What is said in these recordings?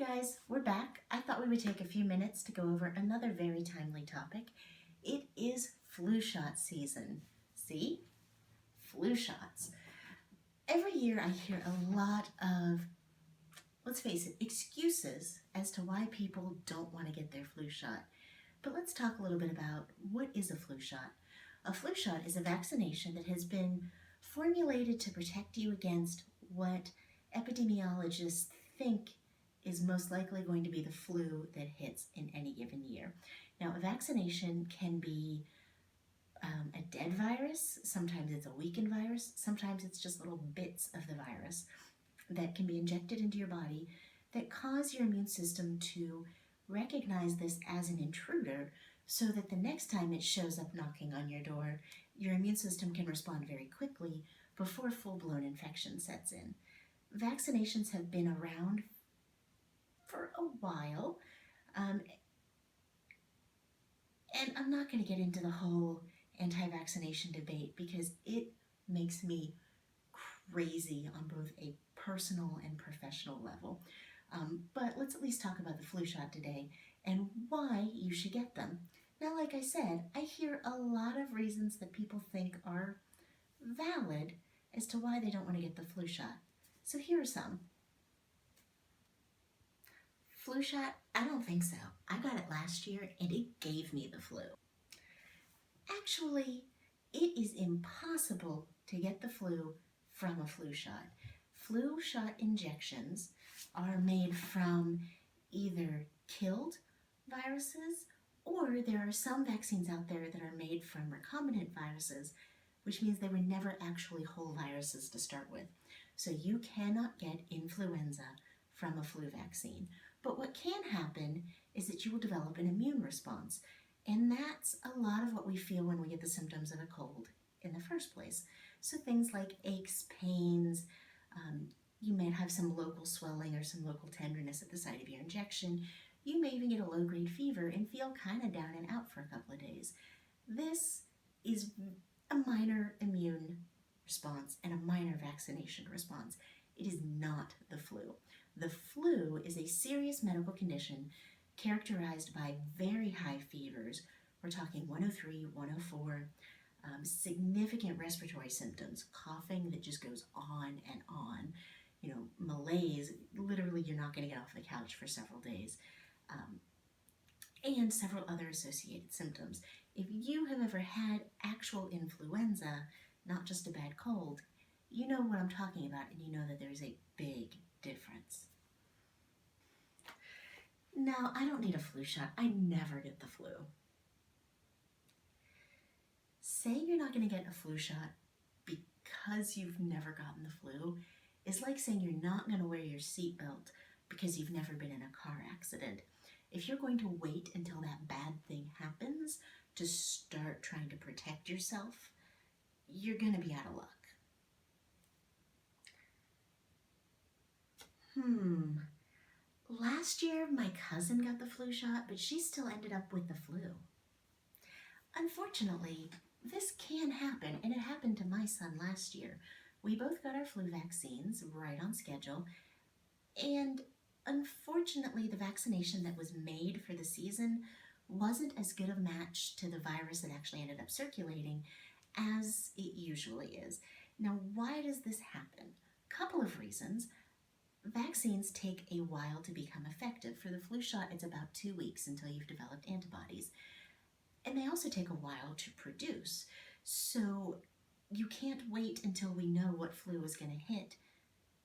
Hi guys, we're back. I thought we would take a few minutes to go over another very timely topic. It is flu shot season. See? Flu shots. Every year I hear a lot of, let's face it, excuses as to why people don't want to get their flu shot. But let's talk a little bit about what is a flu shot. A flu shot is a vaccination that has been formulated to protect you against what epidemiologists think is most likely going to be the flu that hits in any given year. Now, a vaccination can be a dead virus, sometimes it's a weakened virus, sometimes it's just little bits of the virus that can be injected into your body that cause your immune system to recognize this as an intruder so that the next time it shows up knocking on your door, your immune system can respond very quickly before full-blown infection sets in. Vaccinations have been around for a while, and I'm not going to get into the whole anti-vaccination debate because it makes me crazy on both a personal and professional level. But let's at least talk about the flu shot today and why you should get them. Now, like I said, I hear a lot of reasons that people think are valid as to why they don't want to get the flu shot. So here are some. Flu shot? I don't think so. I got it last year and it gave me the flu. Actually, it is impossible to get the flu from a flu shot. Flu shot injections are made from either killed viruses, or there are some vaccines out there that are made from recombinant viruses, which means they were never actually whole viruses to start with. So you cannot get influenza from a flu vaccine. But what can happen is that you will develop an immune response. And that's a lot of what we feel when we get the symptoms of a cold in the first place. So things like aches, pains, you may have some local swelling or some local tenderness at the site of your injection. You may even get a low-grade fever and feel kind of down and out for a couple of days. This is a minor immune response and a minor vaccination response. It is not the flu. The flu is a serious medical condition characterized by very high fevers. We're talking 103, 104, significant respiratory symptoms, coughing that just goes on and on, malaise, literally you're not going to get off the couch for several days, and several other associated symptoms. If you have ever had actual influenza, not just a bad cold, you know what I'm talking about, and you know that there's a big difference. Now, I don't need a flu shot. I never get the flu. Saying you're not going to get a flu shot because you've never gotten the flu is like saying you're not going to wear your seatbelt because you've never been in a car accident. If you're going to wait until that bad thing happens to start trying to protect yourself, you're going to be out of luck. Last year, my cousin got the flu shot, but she still ended up with the flu. Unfortunately, this can happen, and it happened to my son last year. We both got our flu vaccines right on schedule, and unfortunately, the vaccination that was made for the season wasn't as good a match to the virus that actually ended up circulating as it usually is. Now, why does this happen? Couple of reasons. Vaccines take a while to become effective. For the flu shot, it's about 2 weeks until you've developed antibodies. And they also take a while to produce. So you can't wait until we know what flu is going to hit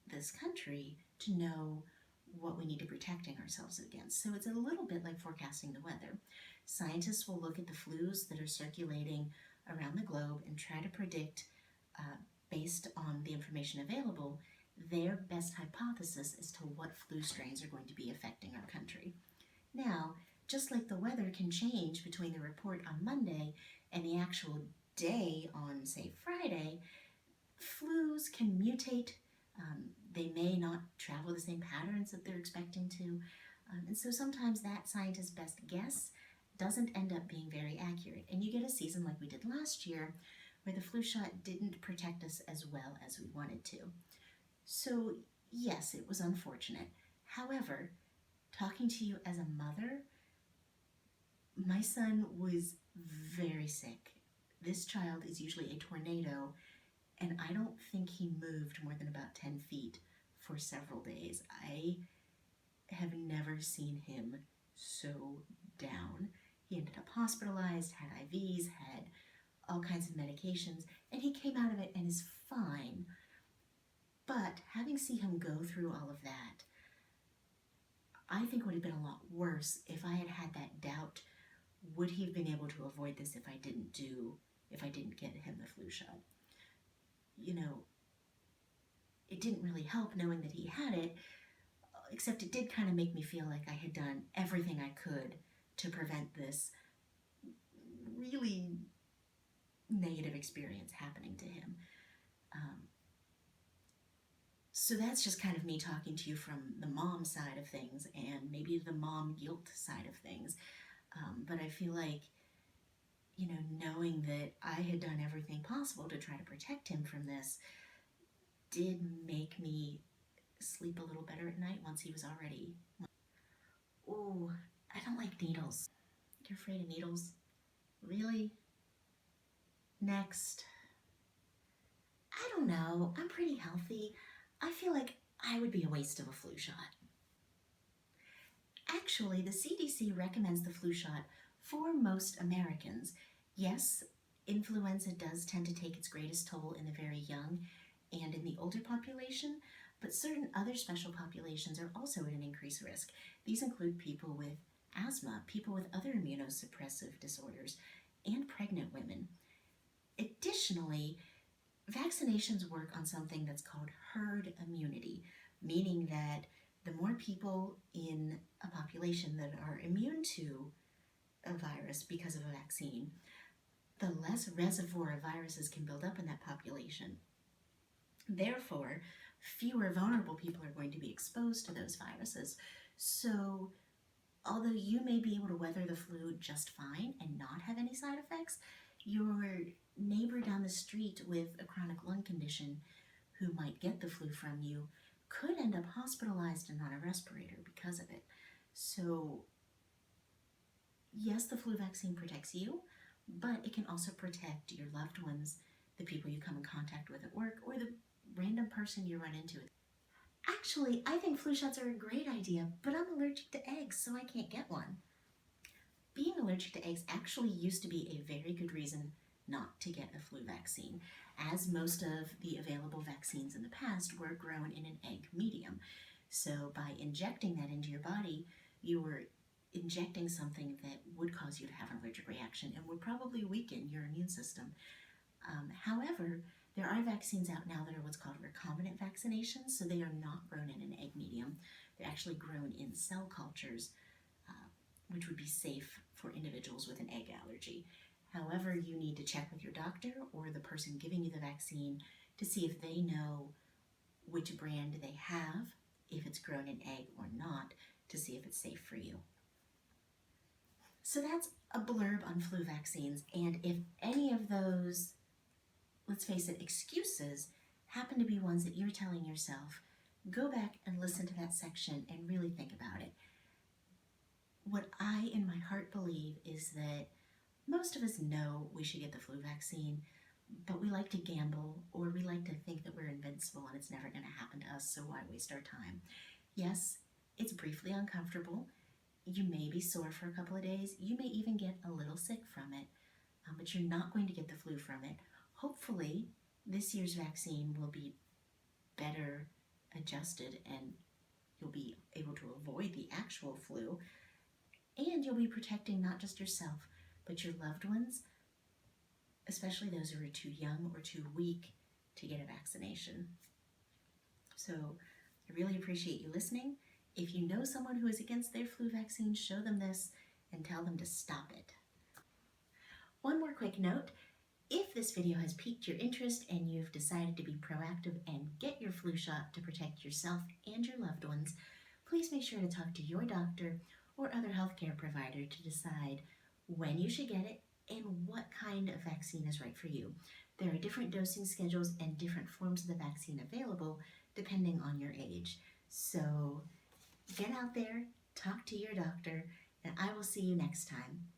this country to know what we need to be protecting ourselves against. So it's a little bit like forecasting the weather. Scientists will look at the flus that are circulating around the globe and try to predict, based on the information available, their best hypothesis as to what flu strains are going to be affecting our country. Now, just like the weather can change between the report on Monday and the actual day on, say, Friday, flus can mutate. They may not travel the same patterns that they're expecting to. And so sometimes that scientist's best guess doesn't end up being very accurate. And you get a season like we did last year where the flu shot didn't protect us as well as we wanted to. So yes, it was unfortunate. However, talking to you as a mother, my son was very sick. This child is usually a tornado, and I don't think he moved more than about 10 feet for several days. I have never seen him so down. He ended up hospitalized, had IVs, had all kinds of medications, and he came out of it and is fine. But having seen him go through all of that, I think would have been a lot worse if I had had that doubt. Would he have been able to avoid this if I didn't get him the flu shot? You know, it didn't really help knowing that he had it, except it did kind of make me feel like I had done everything I could to prevent this really negative experience happening to him. So that's just kind of me talking to you from the mom side of things and maybe the mom guilt side of things. But I feel like, you know, knowing that I had done everything possible to try to protect him from this did make me sleep a little better at night once he was already... Oh, I don't like needles. You're afraid of needles? Really? Next. I don't know. I'm pretty healthy. I feel like I would be a waste of a flu shot. Actually, the CDC recommends the flu shot for most Americans. Yes, influenza does tend to take its greatest toll in the very young and in the older population, but certain other special populations are also at an increased risk. These include people with asthma, people with other immunosuppressive disorders, and pregnant women. Additionally, vaccinations work on something that's called herd immunity, meaning that the more people in a population that are immune to a virus because of a vaccine, the less reservoir of viruses can build up in that population. Therefore, fewer vulnerable people are going to be exposed to those viruses. So, although you may be able to weather the flu just fine and not have any side effects, your neighbor down the street with a chronic lung condition who might get the flu from you could end up hospitalized and on a respirator because of it. So, yes, the flu vaccine protects you, but it can also protect your loved ones, the people you come in contact with at work, or the random person you run into. Actually, I think flu shots are a great idea, but I'm allergic to eggs, so I can't get one. Being allergic to eggs actually used to be a very good reason not to get a flu vaccine, as most of the available vaccines in the past were grown in an egg medium. So by injecting that into your body, you were injecting something that would cause you to have an allergic reaction and would probably weaken your immune system. However, there are vaccines out now that are what's called recombinant vaccinations, so they are not grown in an egg medium. They're actually grown in cell cultures, which would be safe for individuals with an egg allergy. However, you need to check with your doctor or the person giving you the vaccine to see if they know which brand they have, if it's grown in egg or not, to see if it's safe for you. So that's a blurb on flu vaccines, and if any of those, let's face it, excuses happen to be ones that you're telling yourself, go back and listen to that section and really think about it. What I, in my heart, believe is that most of us know we should get the flu vaccine, but we like to gamble, or we like to think that we're invincible and it's never going to happen to us, so why waste our time? Yes, it's briefly uncomfortable. You may be sore for a couple of days. You may even get a little sick from it, but you're not going to get the flu from it. Hopefully, this year's vaccine will be better adjusted and you'll be able to avoid the actual flu, and you'll be protecting not just yourself, but your loved ones, especially those who are too young or too weak to get a vaccination. So I really appreciate you listening. If you know someone who is against their flu vaccine, show them this and tell them to stop it. One more quick note. If this video has piqued your interest and you've decided to be proactive and get your flu shot to protect yourself and your loved ones, please make sure to talk to your doctor or other healthcare provider to decide when you should get it and what kind of vaccine is right for you. There are different dosing schedules and different forms of the vaccine available depending on your age. So get out there, talk to your doctor, and I will see you next time.